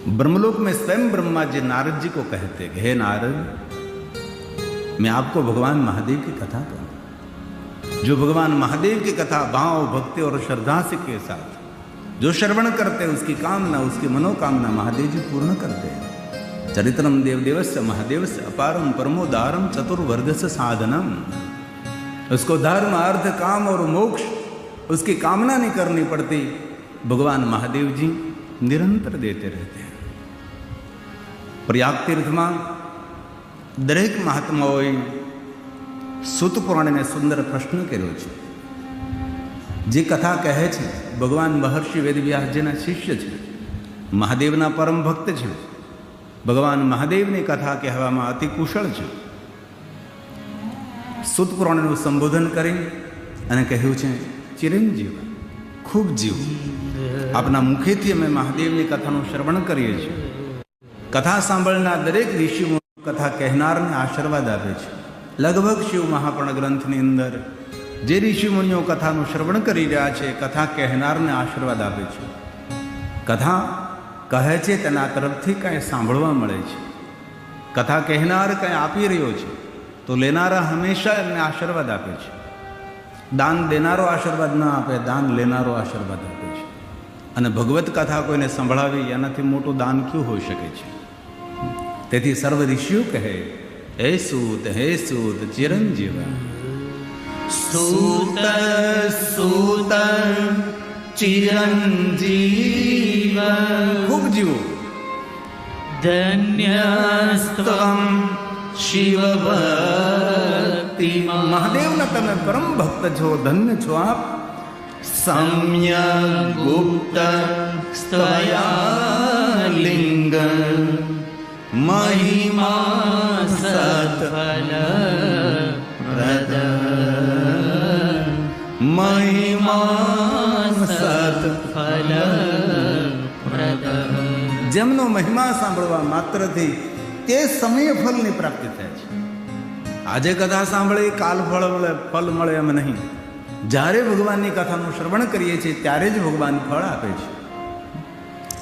ब्रह्मलोक में स्वयं ब्रह्मा जी नारद जी को कहते कि हे नारद, मैं आपको भगवान महादेव की कथा कहूँ। जो भगवान महादेव की कथा भाव भक्ति और श्रद्धा से के साथ जो श्रवण करते हैं, उसकी कामना, उसकी मनोकामना महादेव जी पूर्ण करते हैं। चरित्रम देवदेवस्य महादेवस्य अपारम परमोदारम चतुर्वर्गस्य साधनम। उसको धर्म अर्थ काम और मोक्ष उसकी कामना नहीं करनी पड़ती, भगवान महादेव जी निरंतर देते रहते हैं। प्रयाग तीर्थ में दरेक महात्माओं सूत पुराण में सुंदर प्रश्न कर्यो छे। जे कथा कहे छे भगवान महर्षि वेदव्यास जी शिष्य छे, महादेवना परम भक्त छे, भगवान महादेव ने कथा कहेवामां अति कुशल छे। सूत पुराणનું સંબોધન કરી અને કહ્યું છે, ચિરંજીવ ખૂબ જીવ, આપના મુખેથી અમે મહાદેવની કથાનું શ્રવણ કરીએ છીએ। કથા સાંભળનાર દરેક ઋષિઓ કથા કહેનારને આશીર્વાદ આપે છે। લગભગ શિવ મહાપુરાણ ગ્રંથની અંદર જે ઋષિમુનિઓ કથાનું શ્રવણ કરી રહ્યા છે, કથા કહેનારને આશીર્વાદ આપે છે। કથા કહે છે તેના તરફથી કાંઈ સાંભળવા મળે છે। કથા કહેનાર કાંઈ આપી રહ્યો છે તો લેનારા હંમેશા એમને આશીર્વાદ આપે છે। દાન દેનારો આશીર્વાદ ન આપે, દાન લેનારો આશીર્વાદ આપે છે। અને ભગવત કથા કોઈને સંભળાવી એનાથી મોટું દાન ક્યું હોઈ શકે છે? તેથી સર્વ ઋષિઓ કહે, હે સૂત ચિરંજીવ। સૂત સૂત ચિરંજીવ ખૂબ જીવો। ધન્યસ્ત્વમ શિવ ભક્તિ। મહાદેવના તમે પરમ ભક્ત છો, ધન્ય છો આપ। સમ્યક ગુપ્ત સ્ત્વયા લિંગ મહિમા સત્ફલ પ્રદ। મહિમા સત્ફલ પ્રદ। જેમનો મહિમા સાંભળવા માત્રથી તે સમય ફળની પ્રાપ્તિ થાય છે। આજે કથા સાંભળી કાલ ફળ મળે એમ નહીં। જ્યારે ભગવાનની કથાનું શ્રવણ કરીએ છીએ ત્યારે જ ભગવાન ફળ આપે છે।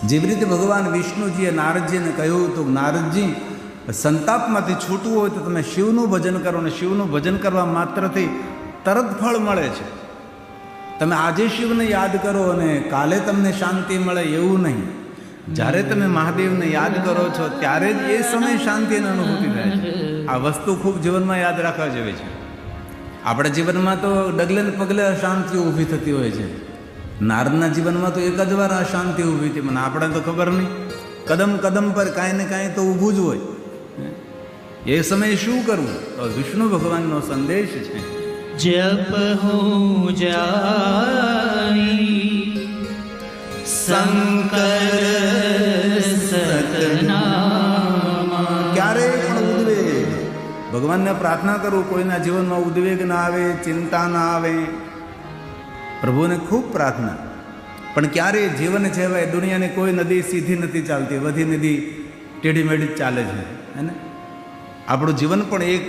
જેવી રીતે ભગવાન વિષ્ણુજીએ નારદજીને કહ્યું હતું, નારદજી સંતાપમાંથી છૂટવું હોય તો તમે શિવનું ભજન કરો, અને શિવનું ભજન કરવા માત્રથી તરત ફળ મળે છે। તમે આજે શિવને યાદ કરો અને કાલે તમને શાંતિ મળે એવું નહીં। જ્યારે તમે મહાદેવને યાદ કરો છો ત્યારે જ એ સમય શાંતિની અનુભૂતિ થાય છે। આ વસ્તુ ખૂબ જીવનમાં યાદ રાખવા જેવી છે। આપણા જીવનમાં તો ડગલે ને પગલે અશાંતિ ઊભી થતી હોય છે। નારદના જીવનમાં તો એક જ વાર અશાંતિ ઊભી હતી, મને આપણે તો ખબર નહીં। કદમ કદમ પર કાંઈ ને કાંઈ તો ઊભું જ હોય। એ સમયે શું કરવું? તો વિષ્ણુ ભગવાનનો સંદેશ છે। જપ હો જાઈ શંકર સતનામા। ક્યારેય પણ ઉદ્વેગ, ભગવાનને પ્રાર્થના કરું કોઈના જીવનમાં ઉદ્વેગ ના આવે, ચિંતા ના આવે। પ્રભુને ખૂબ પ્રાર્થના, પણ ક્યારેય જીવન છે ભાઈ, દુનિયાની કોઈ નદી સીધી નથી ચાલતી, બધી નદી ટેઢી મેઢી જ ચાલે છે, હે ને? આપણું જીવન પણ એક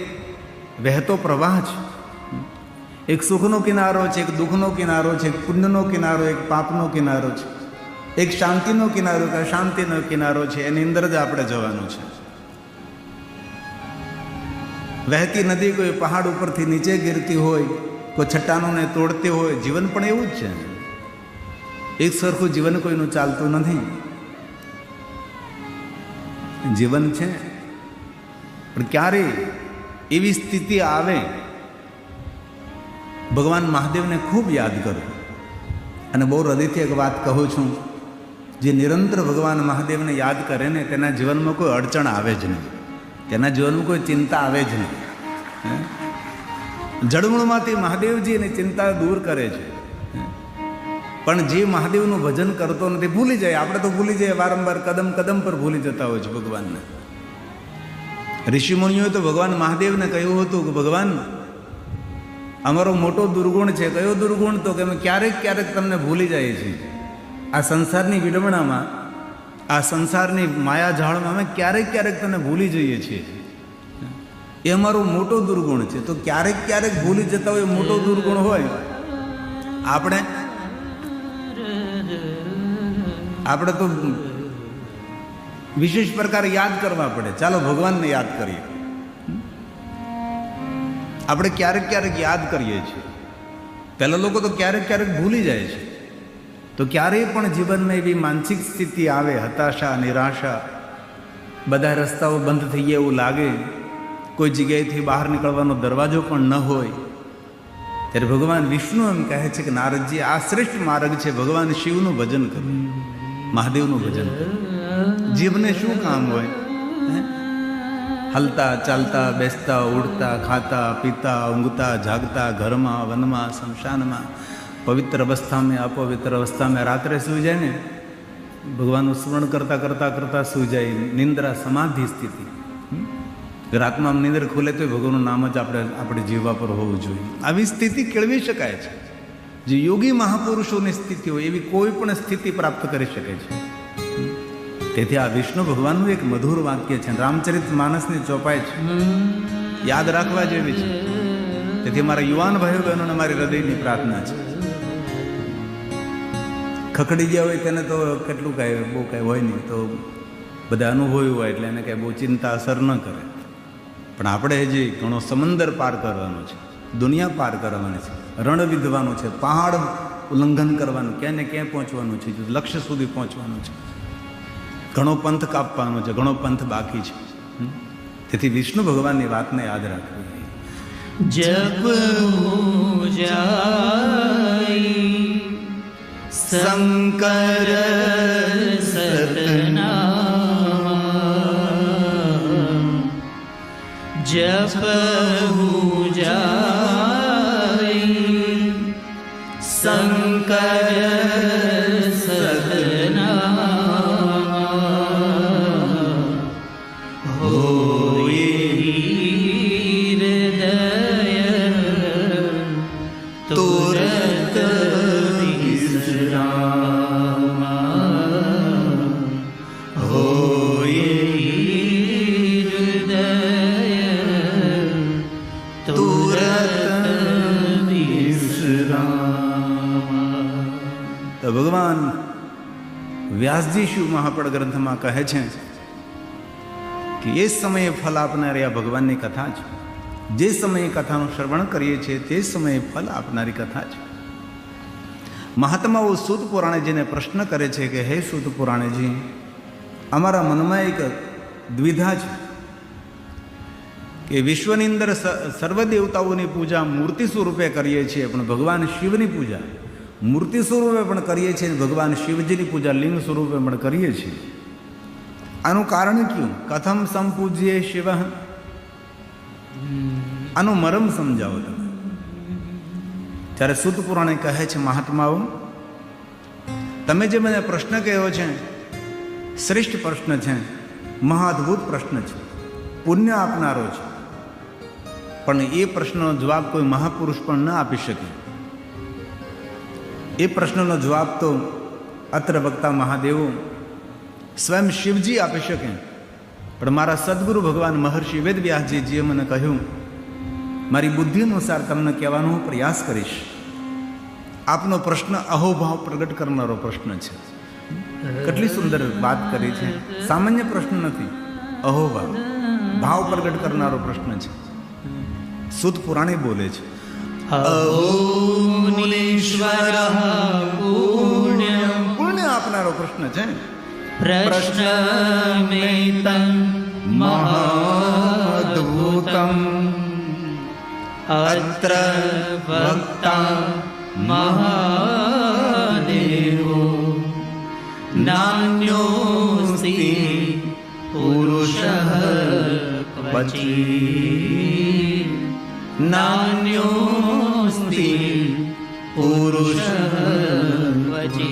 વહેતો પ્રવાહ છે। એક સુખનો કિનારો છે, એક દુઃખનો કિનારો છે, એક પુણ્યનો કિનારો, એક પાપનો કિનારો છે, એક શાંતિનો કિનારો, એક અશાંતિનો કિનારો છે। એની અંદર જ આપણે જવાનું છે। વહેતી નદી કોઈ પહાડ ઉપરથી નીચે ગીરતી હોય, કોઈ ચટ્ટાનોને તોડતી હોય, જીવન પણ એવું જ છે। એક સરખું જીવન કોઈનું ચાલતું નથી। જીવન છે પણ ક્યારે એવી સ્થિતિ આવે, ભગવાન મહાદેવને ખૂબ યાદ કરો। અને બહુ હૃદયથી એક વાત કહું છું, જે નિરંતર ભગવાન મહાદેવને યાદ કરે ને તેના જીવનમાં કોઈ અડચણ આવે જ નહીં, તેના જીવનમાં કોઈ ચિંતા આવે જ નહીં। જળમૂળમાંથી મહાદેવજી એની ચિંતા દૂર કરે છે। પણ જે મહાદેવનું ભજન કરતો નથી ભૂલી જાય। આપણે તો ભૂલી જાય, વારંવાર કદમ કદમ પર ભૂલી જતા હોય છે ભગવાનને। ઋષિમુનિઓએ તો ભગવાન મહાદેવને કહ્યું હતું કે ભગવાન અમારો મોટો દુર્ગુણ છે। કયો દુર્ગુણ? તો કે અમે ક્યારેક ક્યારેક તમને ભૂલી જઈએ છીએ। આ સંસારની વિડંબણામાં, આ સંસારની માયાજાળમાં અમે ક્યારેક ક્યારેક તમને ભૂલી જઈએ છીએ। એ અમારો મોટો દુર્ગુણ છે। તો ક્યારેક ક્યારેક ભૂલી જતા હોય મોટો દુર્ગુણ હોય, આપણે તો વિશેષ પ્રકારે યાદ કરવા પડે. ચાલો ભગવાનને યાદ કરીએ. આપણે ક્યારેક ક્યારેક યાદ કરીએ છીએ. પહેલા લોકો તો ક્યારેક ક્યારેક ભૂલી જાય છે. તો ક્યારેય પણ જીવનમાં એવી માનસિક સ્થિતિ આવે, હતાશા, નિરાશા, બધા રસ્તાઓ બંધ થઈ ગયા એવું લાગે, કોઈ જગ્યાએથી બહાર નીકળવાનો દરવાજો પણ ન હોય, ત્યારે ભગવાન વિષ્ણુ એમ કહે છે કે નારદજી, આ શ્રેષ્ઠ માર્ગ છે. ભગવાન શિવનું ભજન કરો, મહાદેવનું ભજન કરો. જીવને શું કામ હોય? હલતા ચાલતા, બેસતા, ઉડતા, ખાતા, પીતા, ઊંઘતા, જાગતા, ઘરમાં, વનમાં, શમશાનમાં, પવિત્ર અવસ્થામાં, અપવિત્ર અવસ્થામાં, રાત્રે સૂઈ જાય ને, ભગવાનનું સ્મરણ કરતા કરતા કરતા સૂઈ જાય. નિંદ્રા સમાધિ સ્થિતિ. રાતમાં નિંદર ખુલે તો ભગવાનનું નામ જ આપણે જીવવા પર હોવું જોઈએ. આવી સ્થિતિ કેળવી શકાય છે. જે યોગી મહાપુરુષોની સ્થિતિ હોય એવી કોઈ પણ સ્થિતિ પ્રાપ્ત કરી શકે છે. તેથી આ વિષ્ણુ ભગવાનનું એક મધુર વાક્ય છે, રામચરિત માનસની ચોપાઈ છે, યાદ રાખવા જેવી છે. તેથી મારા યુવાન ભાઈઓ બહેનોને મારી હૃદયની પ્રાર્થના છે. ખખડી ગયા હોય તેને તો કેટલું કાંઈ બહુ કાંઈ હોય નહીં, તો બધા અનુભવી હોય એટલે એને કાંઈ બહુ ચિંતા અસર ન કરે. પણ આપણે હજી ઘણો સમંદર પાર કરવાનો છે, દુનિયા પાર કરવાની છે, રણ વિંધવાનું છે, પહાડ ઉલ્લંઘન કરવાનું, ક્યાં ને ક્યાં પહોંચવાનું છે, લક્ષ્ય સુધી પહોંચવાનું છે, ઘણો પંથ કાપવાનો છે, ઘણો પંથ બાકી છે. તેથી વિષ્ણુ ભગવાનની વાતને યાદ રાખવી. જપ જાય શંકર સતનામ, જપ જાય શંકર સતનામ, હોય હૃદય તુરત વિશ્રામ, હોય હૃદય તુરત વિશ્રામ. તો ભગવાન વ્યાસજી શિવ મહાપડ ગ્રંથમાં કહે છે કે એ સમયે ફલ આપનારી આ ભગવાનની કથા છે. જે સમયે કથાનું શ્રવણ કરીએ છીએ તે સમયે ફલ આપનારી કથા છે. મહાત્માઓ સૂત પુરાણેજીને પ્રશ્ન કરે છે કે હે સૂત પુરાણેજી, અમારા મનમાં એક દ્વિધા છે કે વિશ્વની અંદર સર્વ દેવતાઓની પૂજા મૂર્તિ સ્વરૂપે કરીએ છીએ, પણ ભગવાન શિવની પૂજા મૂર્તિ સ્વરૂપે પણ કરીએ છીએ, ભગવાન શિવજીની પૂજા લિંગ સ્વરૂપે પણ કરીએ છીએ. આનું કારણ ક્યું? કથમ સંપૂજ્ય શિવ? આનું મરમ સમજાવો તમે. ત્યારે સૂત પુરાણે કહે છે, મહાત્માઓ, તમે જે મને પ્રશ્ન કહ્યો છે શ્રેષ્ઠ પ્રશ્ન છે, મહાઅદ્ભુત પ્રશ્ન છે, પુણ્ય આપનારો છે, પણ એ પ્રશ્નનો જવાબ કોઈ મહાપુરુષ પણ ન આપી શકે. એ પ્રશ્નનો જવાબ તો અત્ર વક્તા મહાદેવો સ્વયં શિવજી આપી શકે. પણ મારા સદગુરુ ભગવાન મહર્ષિ વેદવ્યાસજીએ મને કહ્યું, મારી બુદ્ધિ અનુસાર તમને કહેવાનો હું પ્રયાસ કરીશ. આપનો પ્રશ્ન અહોભાવ પ્રગટ કરનારો પ્રશ્ન છે. કેટલી સુંદર વાત કરી છે. સામાન્ય પ્રશ્ન નથી, અહોભાવ ભાવ પ્રગટ કરનારો પ્રશ્ન છે. સૂત પુરાણે બોલે છે, પુણ્ય આપનારો પ્રશ્ન છે. પ્રશ્નમેતં મહાદ્ભુતં અત્ર વક્તા મહાદેવો નાન્યોસ્તિ પુરુષઃ ક્વચિ, નાન્યોસ્તિ પુરુષઃ ક્વચિ.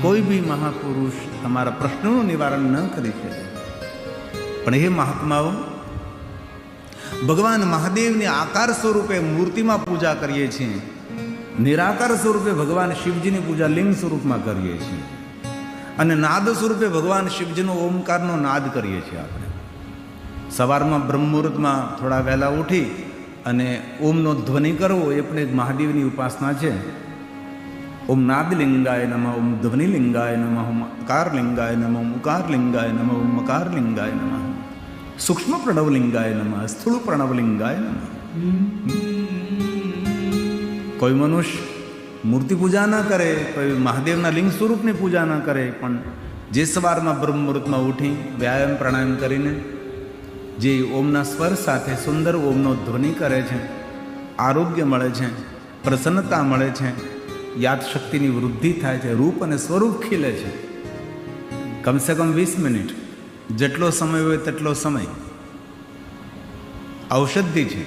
કોઈ બી મહાપુરુષ તમારા પ્રશ્નોનું નિવારણ ન કરી શકે. પણ એ મહાત્માઓ, ભગવાન મહાદેવની આકાર સ્વરૂપે મૂર્તિમાં પૂજા કરીએ છીએ, નિરાકાર સ્વરૂપે ભગવાન શિવજીની પૂજા લિંગ સ્વરૂપમાં કરીએ છીએ, અને નાદ સ્વરૂપે ભગવાન શિવજીનો ઓમકારનો નાદ કરીએ છીએ. આપણે સવારમાં બ્રહ્મ મુહૂર્તમાં થોડા વહેલા ઉઠી અને ઓમનો ધ્વનિ કરવો એ પણ એક મહાદેવની ઉપાસના છે. ઓમ નાદલિંગાય નમઃ, ઓમ ધ્વનિલિંગાય નમઃ, ઓમ અકારલિંગાય નમઃ, ઓમ ઉકારલિંગાય નમઃ, ઓમ મકારલિંગાય નમઃ, સૂક્ષ્મ પ્રણવલિંગાય નમઃ, સ્થૂળ પ્રણવલિંગાય નમઃ. કોઈ મનુષ્ય મૂર્તિ પૂજા ન કરે, કોઈ મહાદેવના લિંગ સ્વરૂપની પૂજા ન કરે, પણ જે સવારમાં બ્રહ્મ મુહૂર્તમાં ઉઠી વ્યાયામ પ્રાણાયામ કરીને જે ઓમના સ્વર સાથે સુંદર ઓમનો ધ્વનિ કરે છે, આરોગ્ય મળે છે, પ્રસન્નતા મળે છે, યાદશક્તિની વૃદ્ધિ થાય છે, રૂપ અને સ્વરૂપ ખીલે છે. કમસે કમ 20 મિનિટ, જેટલો સમય હોય તેટલો સમય. ઔષધિ છે.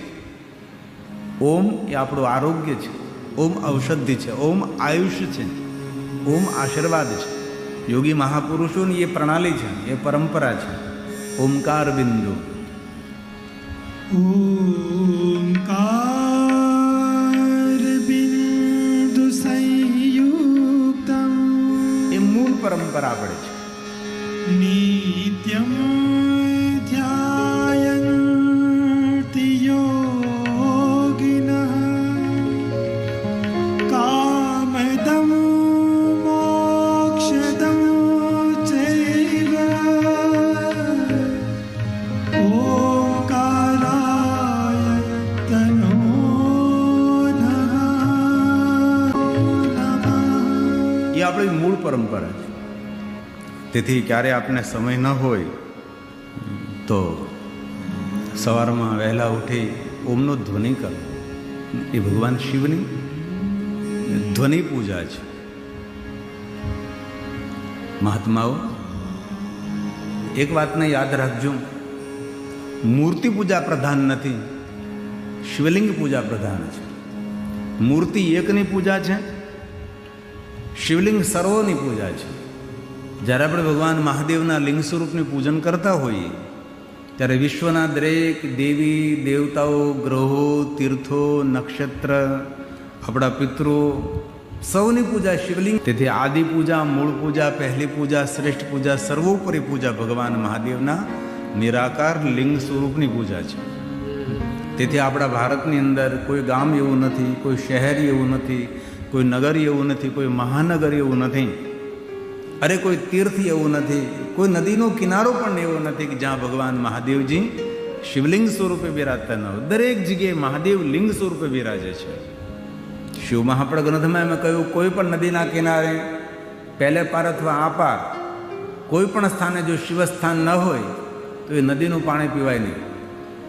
ઓમ એ આપણું આરોગ્ય છે, ઓમ ઔષધિ છે, ઓમ આયુષ્ય છે, ઓમ આશીર્વાદ છે. યોગી મહાપુરુષોની એ પ્રણાલી છે, એ પરંપરા છે. ઓમકાર બિંદુ. ઓમકાર બિંદુ સંયુક્તમ એ મૂળ પરંપરા પડે છે. નિત્યમ ધ્યાયન્તિ યોગિનઃ કામદં મોક્ષદં ચૈવ ઓમકારાય તનો નમઃ. એ આપણી મૂળ પરંપરા છે. તેથી ક્યારે આપણે સમય ન હોય તો સવારમાં વહેલા ઉઠી ઓમનો ધ્વનિ કરો. એ ભગવાન શિવની ધ્વનિ પૂજા છે. મહાત્માઓ, એક વાતને યાદ રાખજો, મૂર્તિ પૂજા પ્રધાન નથી, શિવલિંગ પૂજા પ્રધાન છે. મૂર્તિ એકની પૂજા છે, શિવલિંગ સર્વોની પૂજા છે. જ્યારે આપણે ભગવાન મહાદેવના લિંગ સ્વરૂપની પૂજન કરતા હોઈએ ત્યારે વિશ્વના દરેક દેવી દેવતાઓ, ગ્રહો, તીર્થો, નક્ષત્ર, આપણા પિતૃઓ સૌની પૂજા શિવલિંગ. તેથી આદિ પૂજા, મૂળ પૂજા, પહેલી પૂજા, શ્રેષ્ઠ પૂજા, સર્વોપરી પૂજા ભગવાન મહાદેવના નિરાકાર લિંગ સ્વરૂપની પૂજા છે. તેથી આપણા ભારતની અંદર કોઈ ગામ એવું નથી, કોઈ શહેર એવું નથી, કોઈ નગર એવું નથી, કોઈ મહાનગર એવું નથી, અરે કોઈ તીર્થ એવું નથી, કોઈ નદીનો કિનારો પણ એવો નથી કે જ્યાં ભગવાન મહાદેવજી શિવલિંગ સ્વરૂપે બિરાજતા ન હોય. દરેક જગ્યાએ મહાદેવ લિંગ સ્વરૂપે બિરાજે છે. શિવ મહાપડ ગ્રંથમાં એમ કહ્યું, કોઈ પણ નદીના કિનારે પહેલે પાર અથવા આ પાર કોઈ પણ સ્થાને જો શિવસ્થાન ન હોય તો એ નદીનું પાણી પીવાય નહીં.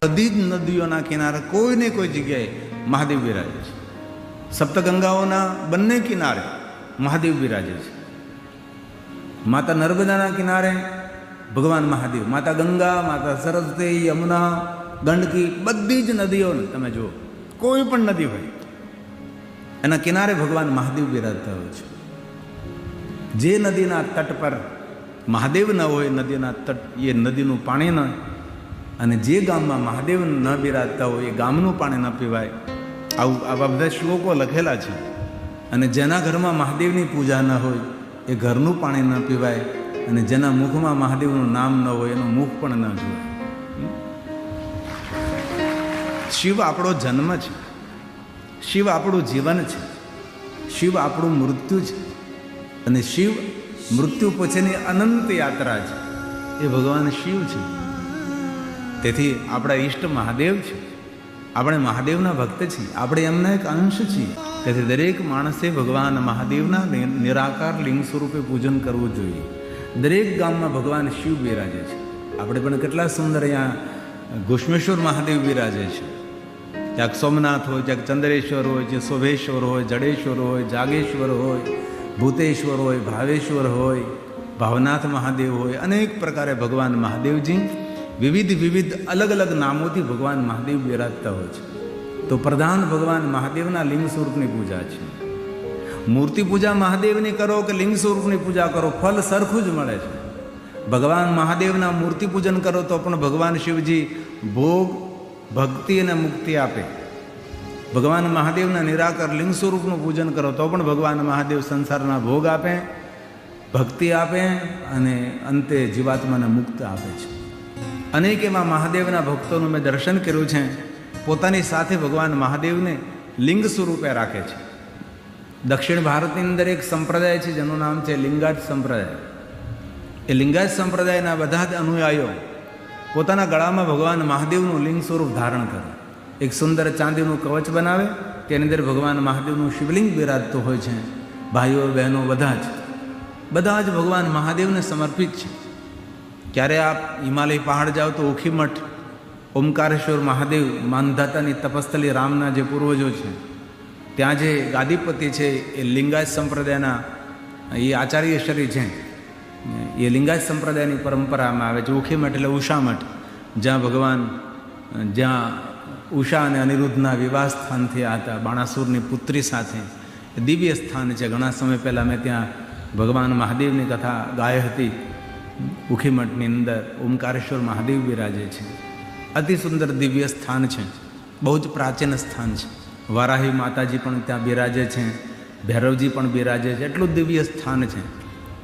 બધી જ નદીઓના કિનારે કોઈને કોઈ જગ્યાએ મહાદેવ બિરાજે છે. સપ્તગંગાઓના બંને કિનારે મહાદેવ બિરાજે છે. માતા નર્મદાના કિનારે ભગવાન મહાદેવ, માતા ગંગા, માતા સરસ્વતી, યમુના, ગંડકી, બધી જ નદીઓને તમે જુઓ, કોઈ પણ નદી હોય એના કિનારે ભગવાન મહાદેવ બિરાજતા હોય છે. જે નદીના તટ પર મહાદેવ ન હોય, નદીના તટ એ નદીનું પાણી ન, અને જે ગામમાં મહાદેવ ન બિરાજતા હોય એ ગામનું પાણી ન પીવાય. આવા બધા શ્લોકો લખેલા છે. અને જેના ઘરમાં મહાદેવની પૂજા ન હોય એ ઘરનું પાણી ન પીવાય, અને જેના મુખમાં મહાદેવનું નામ ન હોય એનું મુખ પણ ન જોવાય. શિવ આપણો જન્મ છે, શિવ આપણું જીવન છે, શિવ આપણું મૃત્યુ છે, અને શિવ મૃત્યુ પછીની અનંત યાત્રા છે. એ ભગવાન શિવ છે. તેથી આપણા ઈષ્ટ મહાદેવ છે. આપણે મહાદેવના ભક્ત છીએ, આપણે એમના એક અંશ છીએ. તેથી દરેક માણસે ભગવાન મહાદેવના નિરાકાર લિંગ સ્વરૂપે પૂજન કરવું જોઈએ. દરેક ગામમાં ભગવાન શિવ બિરાજે છે. આપણે પણ કેટલા સુંદર અહીંયા ઘુષ્મેશ્વર મહાદેવ બિરાજે છે. ક્યાંક સોમનાથ હોય, ક્યાંક ચંદ્રેશ્વર હોય, જે શોભેશ્વર હોય, જડેશ્વર હોય, જાગેશ્વર હોય, ભૂતેશ્વર હોય, ભાવેશ્વર હોય, ભાવનાથ મહાદેવ હોય. અનેક પ્રકારે ભગવાન મહાદેવજી વિવિધ અલગ અલગ નામોથી ભગવાન મહાદેવ બિરાજતા હોય છે. તો પ્રધાન ભગવાન મહાદેવના લિંગ સ્વરૂપની પૂજા છે. મૂર્તિ પૂજા મહાદેવની કરો કે લિંગ સ્વરૂપની પૂજા કરો, ફલ સરખું જ મળે છે. ભગવાન મહાદેવના મૂર્તિ પૂજન કરો તો પણ ભગવાન શિવજી ભોગ, ભક્તિ અને મુક્તિ આપે. ભગવાન મહાદેવના નિરાકાર લિંગ સ્વરૂપનું પૂજન કરો તો પણ ભગવાન મહાદેવ સંસારના ભોગ આપે, ભક્તિ આપે, અને અંતે જીવાત્માને મુક્ત આપે છે. અનેક એવા મહાદેવના ભક્તોનું મેં દર્શન કર્યું છે, પોતાની સાથે ભગવાન મહાદેવને લિંગ સ્વરૂપે રાખે છે. દક્ષિણ ભારતની અંદર એક સંપ્રદાય છે જેનું નામ છે લિંગાયત સંપ્રદાય. એ લિંગાયત સંપ્રદાયના બધા જ અનુયાયીઓ પોતાના ગળામાં ભગવાન મહાદેવનું લિંગ સ્વરૂપ ધારણ કરે. એક સુંદર ચાંદીનું કવચ બનાવે, તેની અંદર ભગવાન મહાદેવનું શિવલિંગ બિરાજતું હોય છે. ભાઈઓ બહેનો બધા જ ભગવાન મહાદેવને સમર્પિત છે. ક્યારે આપ હિમાલય પહાડ જાઓ તો ઓખીમઠ ઓમકારેશ્વર મહાદેવ માનધાતાની તપસ્થલી રામના જે પૂર્વજો છે, ત્યાં જે ગાદીપતિ છે એ લિંગાયત સંપ્રદાયના એ આચાર્યશ્રી છે. એ લિંગાયત સંપ્રદાયની પરંપરામાં આવે છે. ઓખીમઠ એટલે ઉષામઠ, જ્યાં ઉષા અને અનિરુદ્ધના વિવાહ સ્થાન થયા હતા બાણાસુરની પુત્રી સાથે. દિવ્ય સ્થાન છે. ઘણા સમય પહેલાં મેં ત્યાં ભગવાન મહાદેવની કથા ગાય હતી. ઉખીમઠની અંદર ઓમકારેશ્વર મહાદેવ બિરાજે છે. અતિ સુંદર દિવ્ય સ્થાન છે, બહુ જ પ્રાચીન સ્થાન છે. વારાહી માતાજી પણ ત્યાં બિરાજે છે, ભૈરવજી પણ બિરાજે છે. એટલું દિવ્ય સ્થાન છે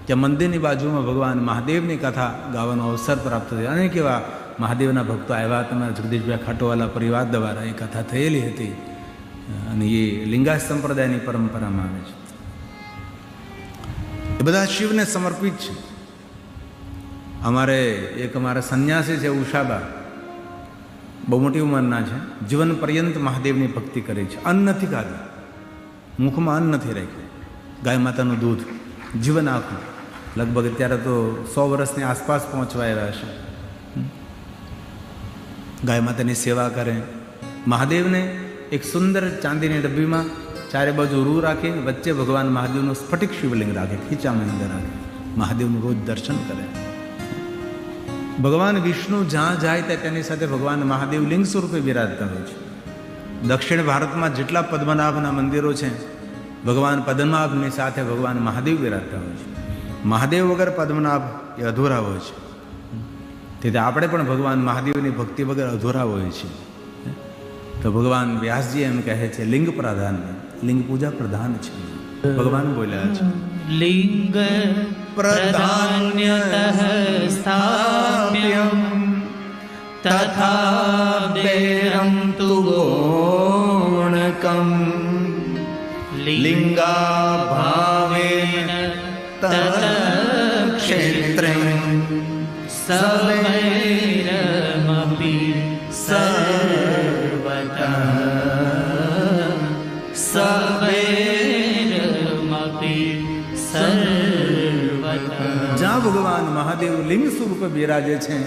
કે મંદિરની બાજુમાં ભગવાન મહાદેવની કથા ગાવાનો અવસર પ્રાપ્ત થયો. અનેક એવા મહાદેવના ભક્તો આવ્યા. તમારા જગદીશભાઈ ખાટોવાલા પરિવાર દ્વારા એ કથા થયેલી હતી અને એ લિંગાયત સંપ્રદાયની પરંપરામાં આવે છે. એ બધા શિવને સમર્પિત છે. અમારા સંન્યાસી છે ઉષાબા, બહુ મોટી ઉંમરના છે. જીવન પર્યંત મહાદેવની ભક્તિ કરે છે. અન્ન નથી ખાધું, મુખમાં અન્ન નથી રાખ્યું. ગાય માતાનું દૂધ જીવન આખું, લગભગ અત્યારે તો 100 વર્ષની આસપાસ પહોંચવા આવ્યા છે. ગાય માતાની સેવા કરે. મહાદેવને એક સુંદર ચાંદીની ડબ્બીમાં ચારે બાજુ રૂ રાખી, વચ્ચે ભગવાન મહાદેવનું સ્ફટિક શિવલિંગ રાખે, ખીચામાં અંદર રાખે. મહાદેવનું રોજ દર્શન કરે. ભગવાન વિષ્ણુ જ્યાં જાય ત્યાં તેની સાથે ભગવાન મહાદેવ લિંગ સ્વરૂપે બિરાજતા હોય છે. દક્ષિણ ભારતમાં જેટલા પદ્મનાભના મંદિરો છે, ભગવાન પદ્મનાભની સાથે ભગવાન મહાદેવ બિરાજતા હોય છે. મહાદેવ વગર પદ્મનાભ એ અધૂરા હોય છે. તેથી આપણે પણ ભગવાન મહાદેવની ભક્તિ વગર અધૂરા હોય છે. તો ભગવાન વ્યાસજી એમ કહે છે લિંગ પ્રધાન, લિંગ પૂજા પ્રધાન છે. ભગવાન બોલ્યા છે લિંગ પ્રધાન્યતઃ સ્થાપ્યં તથા બેરં તુ ગોણકં લિંગા ભાવેન તત ક્ષેત્રં સવૈરમપી સર્વતઃ સવૈરમપી સર્વતઃ. જ્યાં ભગવાન મહાદેવ લિંગ સ્વરૂપે બિરાજે છે,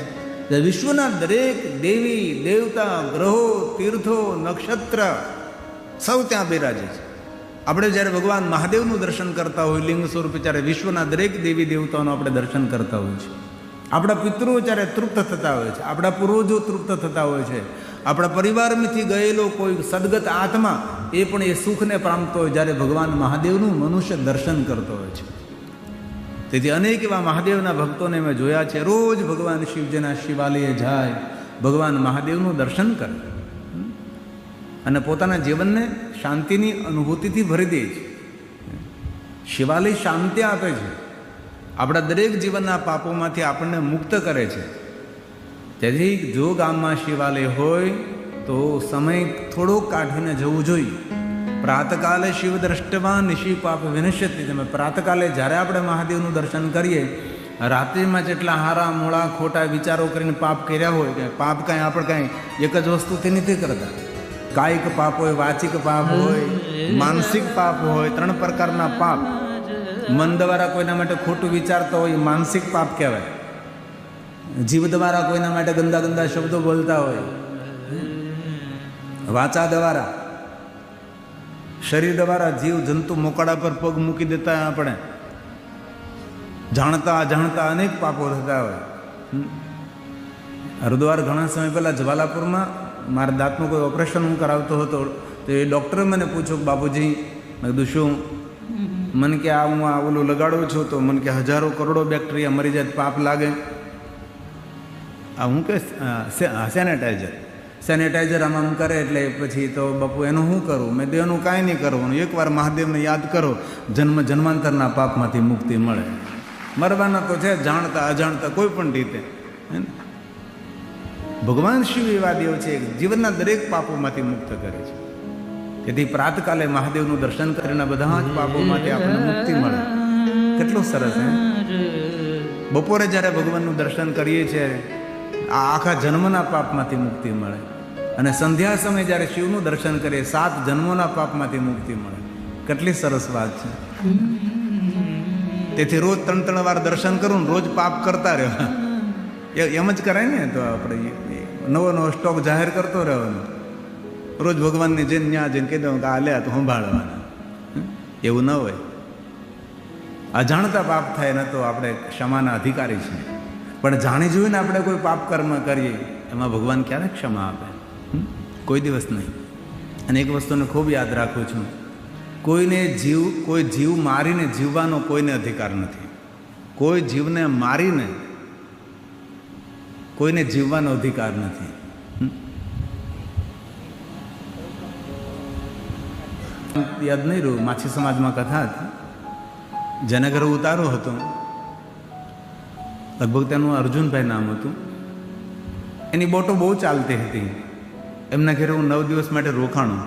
વિશ્વના દરેક દેવી દેવતા, ગ્રહો, તીર્થો, નક્ષત્ર સૌ ત્યાં બિરાજે છે. આપણે જ્યારે ભગવાન મહાદેવનું દર્શન કરતા હોય લિંગ સ્વરૂપે, ત્યારે વિશ્વના દરેક દેવી દેવતાઓનું આપણે દર્શન કરતા હોય છે. આપણા પિતૃઓ જ્યારે તૃપ્ત થતા હોય છે, આપણા પૂર્વજો તૃપ્ત થતા હોય છે, આપણા પરિવારમાંથી ગયેલો કોઈ સદગત આત્મા એ પણ એ સુખને પામતો હોય જ્યારે ભગવાન મહાદેવનું મનુષ્ય દર્શન કરતો હોય છે. તેથી અનેક એવા મહાદેવના ભક્તોને મેં જોયા છે, રોજ ભગવાન શિવજીના શિવાલયે જાય, ભગવાન મહાદેવનું દર્શન કરે અને પોતાના જીવનને શાંતિની અનુભૂતિથી ભરી દે છે. શિવાલય શાંતિ આપે છે, આપણા દરેક જીવનના પાપોમાંથી આપણને મુક્ત કરે છે. તેથી જો ગામમાં શિવાલય હોય તો સમય થોડોક કાઢીને જવું જોઈએ. પ્રાતકાલે શિવ દ્રષ્ટવાન નિશી પાપ વિનશ્યતિ. તમે પ્રાતકાલે જ્યારે આપણે મહાદેવનું દર્શન કરીએ, રાત્રિમાં જેટલા હારા મોળા ખોટા વિચારો કરીને પાપ કર્યા હોય, કે પાપ કાંઈ આપણે કાંઈ એક જ વસ્તુથી નથી કરતા. કાયિક પાપ હોય, વાચિક પાપ હોય, માનસિક પાપ હોય. 3 પ્રકારના પાપ. મન દ્વારા કોઈના માટે ખોટું વિચારતા હોય માનસિક પાપ કહેવાય. જીવ દ્વારા કોઈના માટે ગંદા ગંદા શબ્દો બોલતા હોય, વાચા દ્વારા, શરીર દ્વારા જીવ જંતુ મોકળા પર પગ મૂકી દેતા, આપણે જાણતા અજાણતા અનેક પાપો થતા હોય. હરિદ્વાર ઘણા સમય પહેલાં જવાલાપુરમાં મારા દાંતનું કોઈ ઓપરેશન હું કરાવતો હતો, તો એ ડૉક્ટરે મને પૂછ્યું, બાપુજી, મેં કીધું શું? મને કે આ હું આ ઓલું લગાડું છું તો મને કે હજારો કરોડો બેક્ટેરિયા મરી જાય, પાપ લાગે. આ હું કે સેનેટાઈઝર આમ કરે એટલે પછી તો બાપુ એનું શું કરવું? મેં એનું કાંઈ નહીં કરવાનું, એકવાર મહાદેવને યાદ કરો, જન્માંતરના પાપમાંથી મુક્તિ મળે. મરવાના તો છે જાણતા અજાણતા કોઈ પણ રીતે. ભગવાન શિવ એવા દેવ છે, જીવનના દરેક પાપોમાંથી મુક્ત કરે છે. તેથી પ્રાતકાલે મહાદેવનું દર્શન કરીને બધા જ પાપોમાંથી આપણને મુક્તિ મળે. કેટલું સરસ હે. બપોરે જ્યારે ભગવાનનું દર્શન કરીએ છીએ આ આખા જન્મના પાપમાંથી મુક્તિ મળે, અને સંધ્યા સમયે જ્યારે શિવનું દર્શન કરીએ 7 જન્મોના પાપમાંથી મુક્તિ મળે. કેટલી સરસ વાત છે. તેથી રોજ 3 વાર દર્શન કરું, રોજ પાપ કરતા રહેવા. એમ જ કરાય ને, તો આપણે નવો સ્ટોક જાહેર કરતો રહેવાનો. રોજ ભગવાનને જઈને ત્યાં જઈને કહી દઉં કે આ લે તો સંભાળવાના. એવું ન હોય. અજાણતા પાપ થાય ને તો આપણે ક્ષમાના અધિકારી છીએ, પણ જાણી જોઈને આપણે કોઈ પાપ કર્મ કરીએ એમાં ભગવાન ક્યારે ક્ષમા આપે? કોઈ દિવસ નહીં. અને એક વસ્તુને ખૂબ યાદ રાખું છું, કોઈ જીવ મારીને જીવવાનો કોઈને અધિકાર નથી. કોઈ જીવને મારીને કોઈને જીવવાનો અધિકાર નથી. યાદ નહીં રહ્યું, માછી સમાજમાં કથા હતી. જેના ઘરે ઉતારો હતો, લગભગ તેનું અર્જુનભાઈ નામ હતું. એની બોટો બહુ ચાલતી હતી. એમના ઘરે હું 9 દિવસ માટે રોકાણું,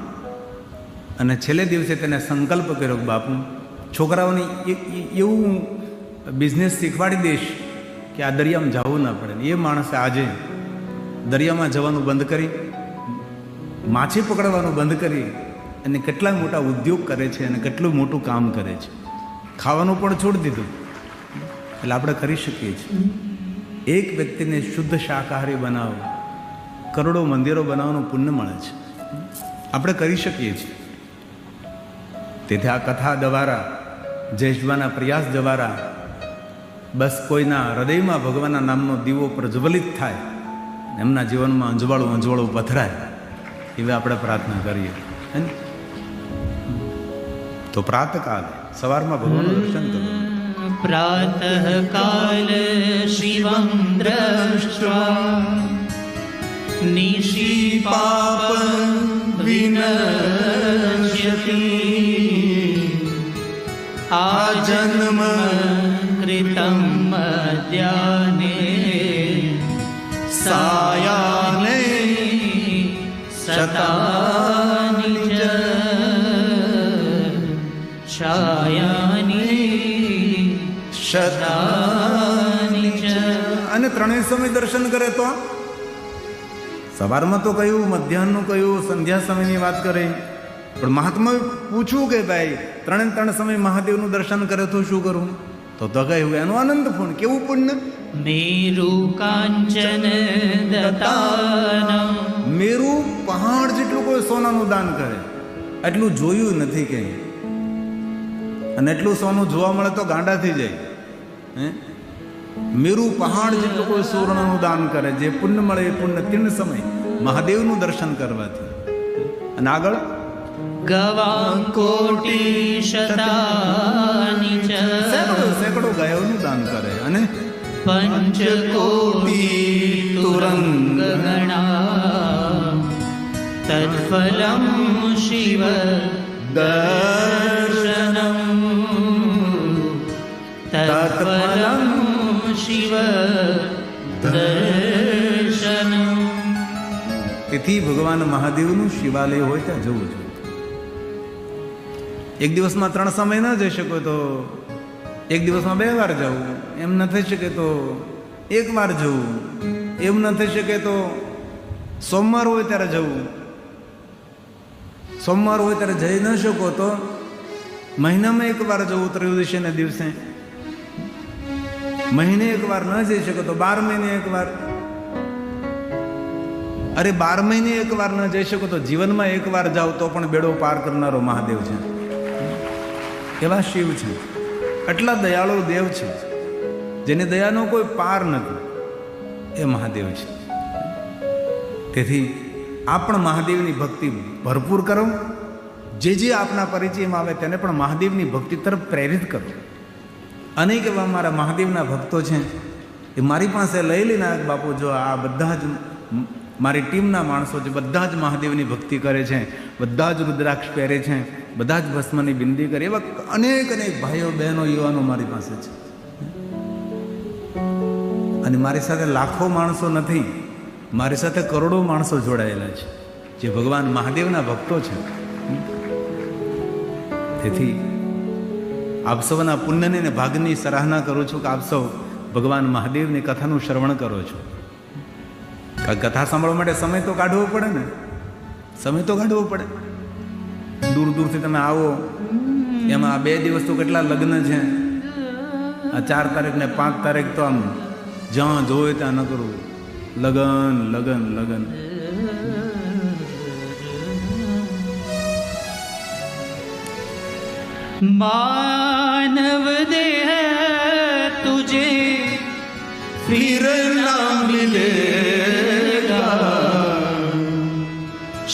અને છેલ્લે દિવસે તેને સંકલ્પ કર્યો કે બાપુ, છોકરાઓને એવું બિઝનેસ શીખવાડી દઈશ કે આ દરિયામાં જવું ના પડે. એ માણસે આજે દરિયામાં જવાનું બંધ કરી, માછી પકડવાનું બંધ કરી, અને કેટલા મોટા ઉદ્યોગ કરે છે અને કેટલું મોટું કામ કરે છે. ખાવાનું પણ છોડી દીધું. એટલે આપણે કરી શકીએ છીએ. એક વ્યક્તિને શુદ્ધ શાકાહારી બનાવો, કરોડો મંદિરો બનાવવાનું પુણ્ય મળે છે. આપણે કરી શકીએ છીએ. તેથી આ કથા દ્વારા, જયેશભાઈના પ્રયાસ દ્વારા બસ કોઈના હૃદયમાં ભગવાનના નામનો દીવો પ્રજ્વલિત થાય, એમના જીવનમાં અંજવાળું પથરાય, એવી આપણે પ્રાર્થના કરીએ. તો પ્રાતકાલે સવારમાં ભગવાનનું દર્શન કરો. પ્રાતઃ કાલ શિવં દ્રષ્ટ્વા નિશી પાપ વિનશ્યતિ આજન્મ કૃતમ મધ્યાહ્ને સાયાહ્ને શતાનિ ચ શાયાની શતાનિ ચ. અને ત્રણેય સમય દર્શન કરે તો સવારમાં તો કહ્યું, મધ્યાહનનું કહ્યું, સંધ્યા સમયની વાત કરે. પણ મહાત્માએ પૂછ્યું કે ભાઈ 3 સમય મહાદેવનું દર્શન કરે તો શું કરું? તો કહ્યું એનું આનંદ પૂર્ણ. કેવું પુણ્ય? મેરુ કાંચન દતાનમ. મેરુ પહાડ જેટલું કોઈ સોનાનું દાન કરે, એટલું જોયું નથી ક્યાંય. અને એટલું સોનું જોવા મળે તો ગાંડા થઈ જાય. મેરુ પહાડ જેટલું કોઈ સુવર્ણનું દાન કરે, જે પુણ્ય મળે એ પુણ્ય 3 સમય મહાદેવનું દર્શન કરવાથી. અને આગળ ગવાંકોટી શતાનિ ચ. સેંકડો ગાયોનું દાન કરે. અને પંચકોટી તુરંગ ગણા તત્ફલમ શિવ દર્શનમ તત્ફલમ શિવ દર્શનમ. તેથી ભગવાન મહાદેવનું શિવાલય હોય ત્યાં જવું જોઈએ. એક દિવસમાં 3 સમય ન જઈ શકો તો એક દિવસમાં 2 વાર જવું. એમ ન થઈ શકે તો 1 વાર જવું. એમ ન થઈ શકે તો સોમવાર હોય ત્યારે જવું. સોમવાર હોય ત્યારે જઈ ન શકો તો મહિનામાં 1 વાર જવું, ત્રયોદશીના દિવસે. મહિને 1 વાર ન જઈ શકો તો 12 મહિને 1 વાર. અરે 12 મહિને 1 વાર ન જઈ શકો તો જીવનમાં 1 વાર જાઓ તો પણ બેડો પાર કરનારો મહાદેવ છે. એવા શિવ છે. એટલા દયાળુ દેવ છે, જેની દયાનો કોઈ પાર નથી. એ મહાદેવ છે. તેથી આપણ મહાદેવની ભક્તિ ભરપૂર કરો. જે આપના પરિચયમાં આવે તેને પણ મહાદેવની ભક્તિ તરફ પ્રેરિત કરો. અનેક એવા મારા મહાદેવના ભક્તો છે, એ મારી પાસે લઈ લઈને બાપુ, જો આ બધા જ મારી ટીમના માણસો છે, બધા જ મહાદેવની ભક્તિ કરે છે, બધા જ રુદ્રાક્ષ પહેરે છે, બધા જ ભસ્મની બિંદી કરે. એવા અનેક ભાઈઓ બહેનો યુવાનો મારી પાસે છે. અને મારી સાથે લાખો માણસો નથી, મારી સાથે કરોડો માણસો જોડાયેલા છે, જે ભગવાન મહાદેવના ભક્તો છે. તેથી આપ સૌના પુણ્યની અને ભાગની સરાહના કરું છું કે આપ સૌ ભગવાન મહાદેવની કથાનું શ્રવણ કરો છો. કથા સાંભળવા માટે સમય તો કાઢવો પડે ને, સમય તો કાઢવો પડે. દૂર દૂરથી તમે આવો, એમાં આ 2 દિવસ તો કેટલા લગ્ન છે. આ 4 તારીખ ને 5 તારીખ તો આમ જ્યાં જોવે ત્યાં ન કરવું, લગન લગન લગન. मानव देह तुझे फिर ना मिलेगा,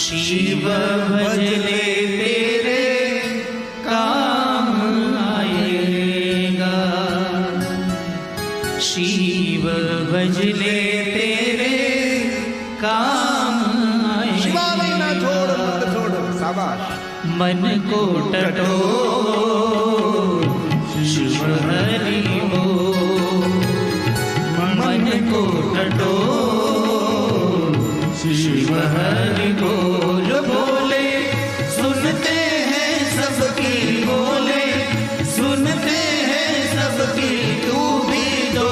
शिव भजले तेरे काम आएगा, शिव भजले तेरे काम आएगा. मन को टटो शिव हरि बोल, मन को टटो शिव हरि बोल. बोले सुनते हैं सबकी, बोले सुनते हैं सबकी, तू भी दो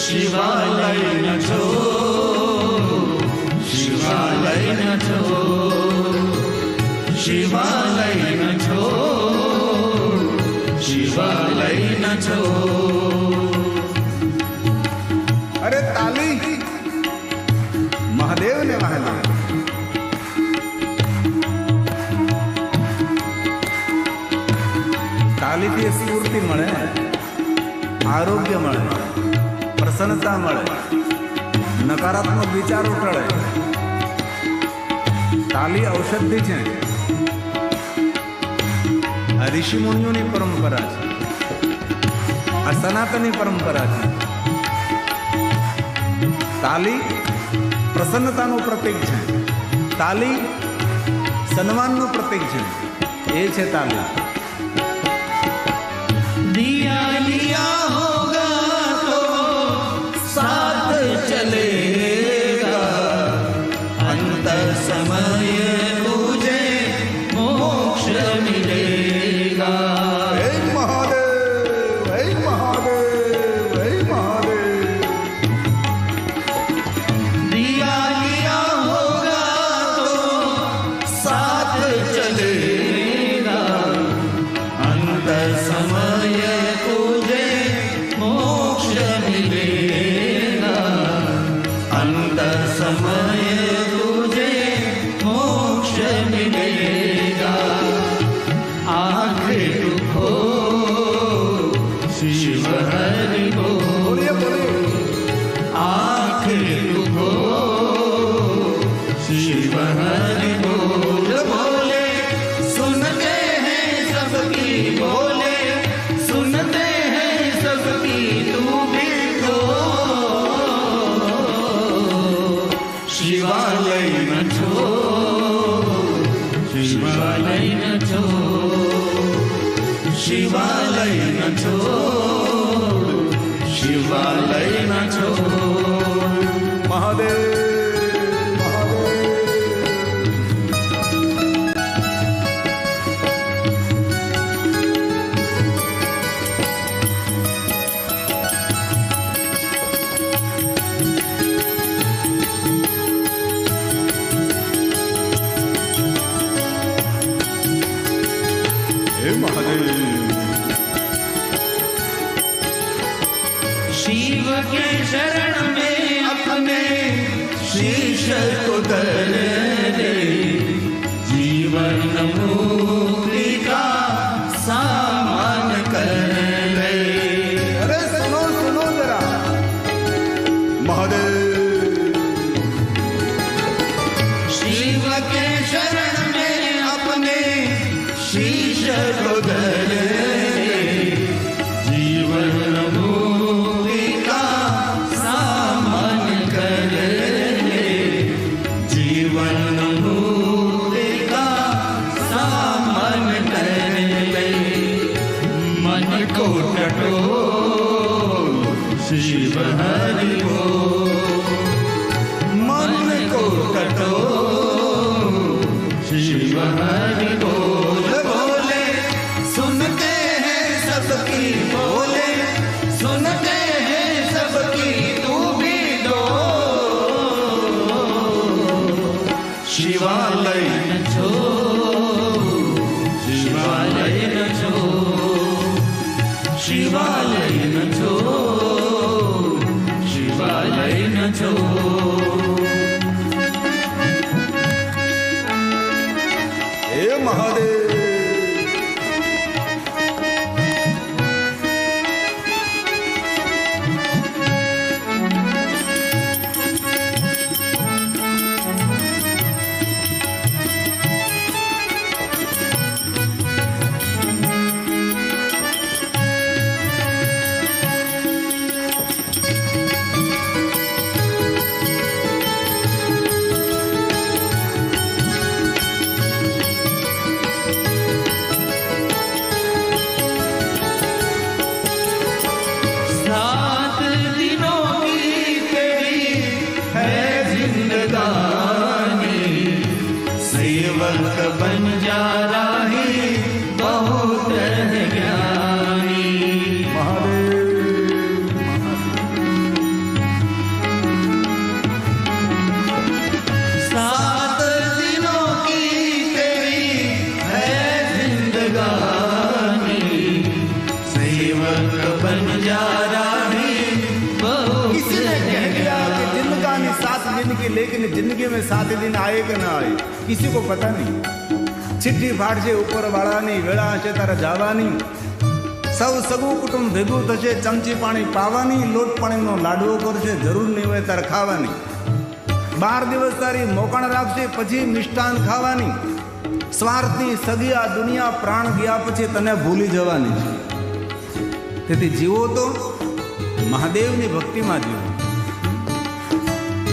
शिवालय न छोड़, शिवालय न छोड़, शिवालय न छोड़, शिवालय न छोड़. अरे ताली महादेव ने महादेव. તાલીથી સ્ફૂર્તિ મળે, આરોગ્ય મળે, પ્રસન્નતા મળે, નકારાત્મક વિચારો ટળે. તાલી ઔષધિ છે. આ ઋષિ મુનિઓની પરંપરા છે, આ સનાતની પરંપરા છે. તાલી પ્રસન્નતાનું પ્રતીક છે, તાલી સન્માનનું પ્રતીક છે. એ છે તાલી. दिया लिया होगा तो साथ चलेगा, अंत समय तुझे मोक्ष मिलेगा. હે મહાદેવ, હે મહાદેવ, હે મહાદેવ. दिया लिया होगा तो साथ चलेगा, अंत समय तुझे मोक्ष मिलेगा, अंत समय तुझे मोक्ष मिलेगा. आंखें तू खोल शिव हरि बोल, બોલીએ બોલીએ. आंखें तू खोल शिव हरि बोल. बोले सुनते हैं सबकी, बोले सुनते हैं सबकी, तू भी तो शिवालय न छोड़, शिवालय न छोड़, शिवालय न छोड़, शिवालय न छोड़. મહાદેવ મહાદેવ. હે મહાદેવ. शिव के शरण में अपने शीश को धर दे, जीवन मुक्ति का सामान कर ले. અરે સુનો સુનો જરા. મહાદેવ. शिव के शरण में अपने शीश को धर दे, जीवन मुक्ति का सामान कर ले, जीवन मुक्ति का सामान कर ले. मन को टटोल शिव हरि बोल, मन को टटोल शिव हरि बोल बोले, सुनते हैं सबकी बोले, सुनते हैं सबकी तू भी दो। शिवालय न छो, शिवालय न छो, शिवालय न छो, शिवालय न छो। हे महादेव, सात दिनों की तेरी है जिंदगानी, सेवक बन जा राही बहुत है ज्ञानी। सात दिनों की तेरी है जिंदगानी, सेवक बन जा राही बहुत किसी ने कह दिया कि जिंदगानी 7 दिन की, लेकिन जिंदगी में 7 दिन आए कि ना आए किसी को पता नहीं। चिट्ठी फाटશે ઉપર વાળાની, વેળા હશે તારે જવાની, સૌ સગું કુટુંબ ભેગું થશે, ચમચી પાણી પાવાની, લોટ પાણીનો લાડવો કરશે, જરૂર નહીં હોય તારે ખાવાની, 12 દિવસ તારી મોકણ રાખશે, પછી મિષ્ટાન ખાવાની, સ્વાર્થની સગી આ દુનિયા પ્રાણ ગયા પછી તને ભૂલી જવાની છે। તેથી જીવો તો મહાદેવની ભક્તિમાં જીવો।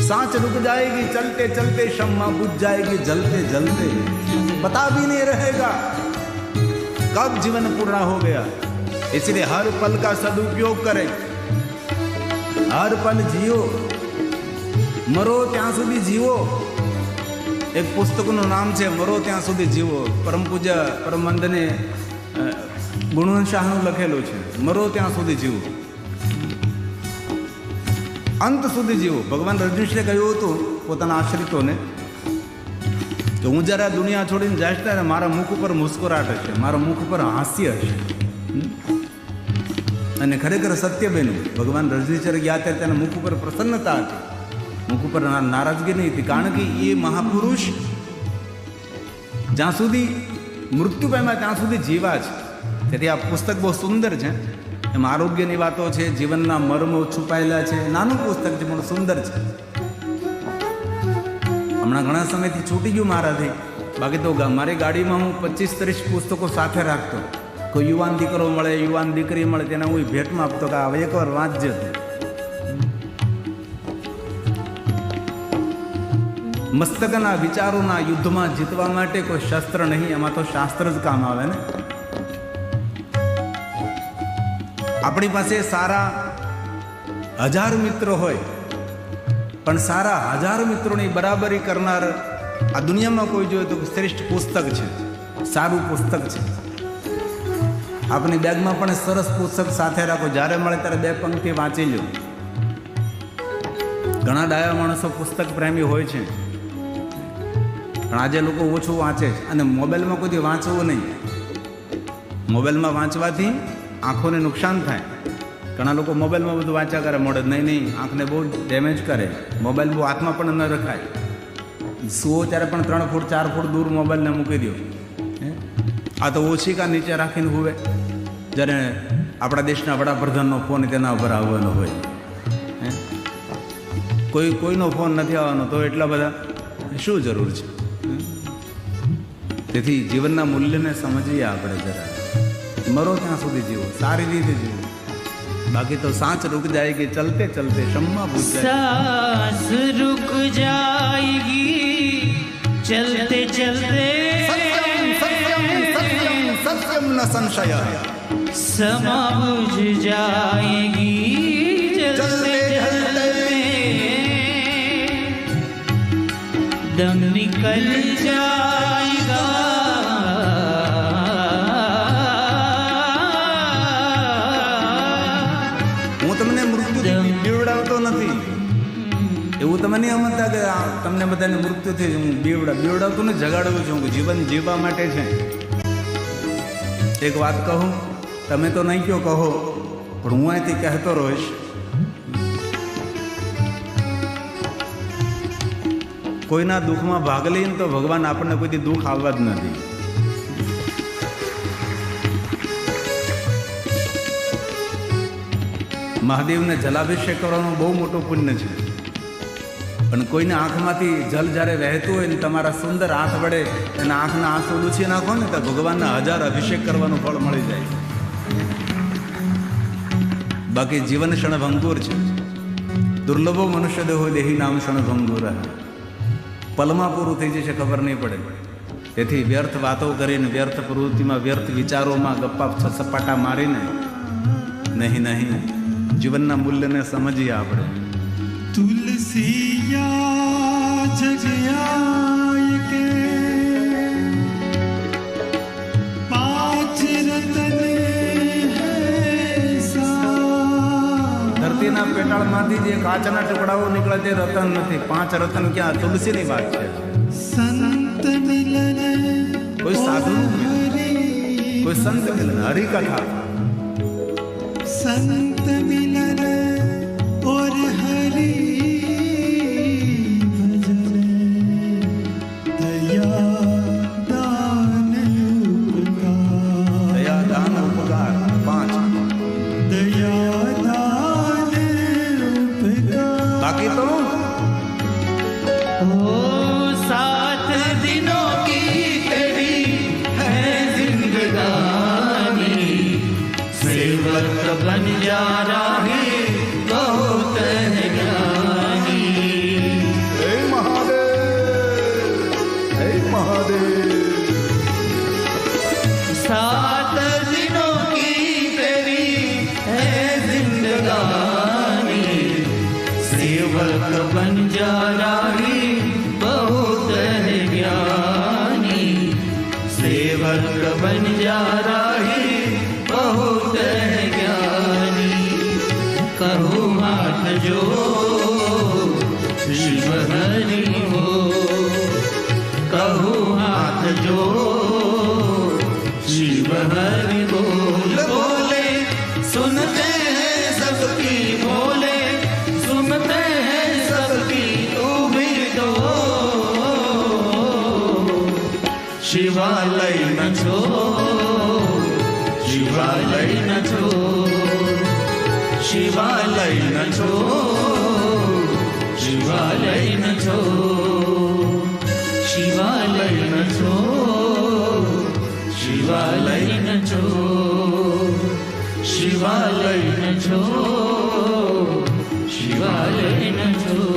सांच रुक जाएगी चलते चलते, शम्मा बुझ जाएगी जलते जलते, पता भी नहीं रहेगा कब जीवन पूरा हो गया। इसलिए हर पल का सदुपयोग करें, हर पल जियो, मरो ત્યાં સુધી જીવો। એક પુસ્તકનું નામ છે મરો ત્યાં સુધી જીવો, પરમ પૂજ્ય પરમ વંદને ગુણવંત શાહનું લખેલું છે, મરો ત્યાં સુધી જીવો, અંત સુધી જીવો। ભગવાન રજનીશે કહ્યું હતું પોતાના આશ્રિતોને કે હું જ્યારે આ દુનિયા છોડીને જઈશ ત્યારે મારા મુખ ઉપર મુસ્કુરાટ હશે, મારા મુખ ઉપર હાસ્ય હશે। અને ખરેખર સત્ય બન્યું। ભગવાન રજનીશ્વર ગયા ત્યારે તેના મુખ ઉપર પ્રસન્નતા હતી, મુખ ઉપર નારાજગી નહીં હતી, કારણ કે એ મહાપુરુષ જ્યાં સુધી મૃત્યુ પામ્યા ત્યાં સુધી જીવા છે। તેથી આ પુસ્તક બહુ સુંદર છે, એમાં આરોગ્યની વાતો છે, જીવનના મર્મો છુપાયેલા છે। નાનું પુસ્તક છે પણ સુંદર છે। હમણાં ઘણા સમયથી છૂટી ગયું મારાથી, બાકી તો મારી ગાડીમાં હું 25-30 પુસ્તકો સાથે રાખતો। કોઈ યુવાન દીકરો મળે, યુવાન દીકરી મળે, તેને હું ભેટમાં આપતો કે હવે એકવાર વાંચજે। મસ્તકના વિચારોના યુદ્ધમાં જીતવા માટે કોઈ શસ્ત્ર નહીં, એમાં તો શાસ્ત્ર જ કામ આવે ને। આપણી પાસે સારા 1000 મિત્રો હોય પણ સારા 1000 મિત્રોની બરાબરી કરનાર આ દુનિયામાં કોઈ જોઈએ તો શ્રેષ્ઠ પુસ્તક છે, સારું પુસ્તક છે। આપણી બેગમાં પણ સરસ પુસ્તક સાથે રાખો, જ્યારે મળે ત્યારે 2 પંક્તિ વાંચી લો। ઘણા ડાયા માણસો પુસ્તક પ્રેમી હોય છે પણ આજે લોકો ઓછું વાંચે છે, અને મોબાઈલમાં કોઈ વાંચવું નહીં। મોબાઈલમાં વાંચવાથી આંખોને નુકસાન થાય। ઘણા લોકો મોબાઈલમાં બધું વાંચ્યા કરે, મોડે નહીં, આંખને બહુ ડેમેજ કરે। મોબાઈલ બહુ હાથમાં પણ ન રખાય, સુવો ત્યારે પણ 3 ફૂટ 4 ફૂટ દૂર મોબાઈલને મૂકી દો। આ તો ઓછીકા નીચે રાખીને હુવે, જ્યારે આપણા દેશના વડાપ્રધાનનો ફોન તેના ઉપર આવવાનો હોય, કોઈનો ફોન નથી આવવાનો, તો એટલા બધા શું જરૂર છે? તેથી જીવનના મૂલ્યને સમજીએ આપણે જરા। मरो ત્યાં સુધી જીવો, સારી રીતે જીવો, બાકી તો सांस रुक जाएगी चलते चलते, शम्मा बुझ जाएगी, सांस रुक जाएगी चलते चलते, सत्यम सत्यम सत्यम सत्यम न संशय, समा बुझ जाएगी चलते चलते, दम निकल जाएगी નથી. એવું તમે નહીં સમજતા કે તમને બધાને મૃત્યુથી હું બીવડાવતું ને જગાડું છું કે જીવન જીવવા માટે છે. એક વાત કહું, તમે તો નહીં કહો પણ હું અહીંથી કહેતો રહીશ. કોઈના દુઃખમાં ભાગ લઈને તો ભગવાન આપણને કોઈ દુઃખ આવવા જ નથી. મહાદેવને જલાભિષેક કરવાનું બહુ મોટું પુણ્ય છે. પણ કોઈને આંખમાંથી જલ જ્યારે વહેતું હોય ને તમારા સુંદર આંખ વડે એના આંખના આંસુ લૂછી નાખો ને તો ભગવાનના 1000 અભિષેક કરવાનું ફળ મળી જાય. બાકી જીવન ક્ષણભંગુર છે. દુર્લભો મનુષ્ય દેહો દેહી નામ ક્ષણભંગુર. પલમાં પૂરું થઈ જશે, ખબર નહીં પડે. તેથી વ્યર્થ વાતો કરીને, વ્યર્થ પ્રવૃત્તિમાં, વ્યર્થ વિચારોમાં ગપ્પા સપાટા મારીને નહીં જીવનના મૂલ્યને સમજીએ આપણે. तुलसिया जगयाय के 5 रतन ધરતીના પેટાળમાંથી જે કાચના ટુકડાઓ નીકળે તે રતન નથી. 5 રતન ક્યાં? તુલસીની વાત છે. संत मिलन કોઈ સાધુ, કોઈ સંત મિલન, હરિકથા. संत मिलन और हरि भजन दया दान उपकार. દયા દાન ઉપકાર 5. दया दान उपकार. બાકી તો ओ 7 दिनों की तेरी है जिंदगानी, सेवक बन जा रहे बहुत है ज्ञानी. હે મહાદેવ, હે મહાદેવ. 7 दिनों की तेरी है जिंदगानी, सेवक बन जा रही बहुत है ज्ञानी, सेवक बन जा रही बहुत है ज्ञानी. करो हाथ जो शिव हरि हो, कहो हाथ जो शिव हरि बोल बोले, सुनते हैं सबकी बोले, सुनते हैं सबकी तू भी दो. शिवालय न छोड़, शिवालय न छोड़, शिवालय न छोड़, शिवालय न छोड़, शिवालय न छोड़, शिवालय न छोड़, शिवालय न छोड़, शिवालय न छोड़.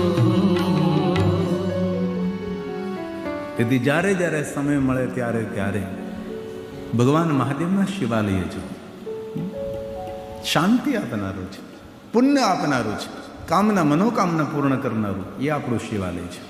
તેથી જ્યારે જ્યારે સમય મળે ત્યારે ત્યારે ભગવાન મહાદેવના શિવાલય છે. શાંતિ આપનારું છે, પુણ્ય આપનારું છે, કામના મનોકામના પૂર્ણ કરનારું એ આપણું શિવાલય છે.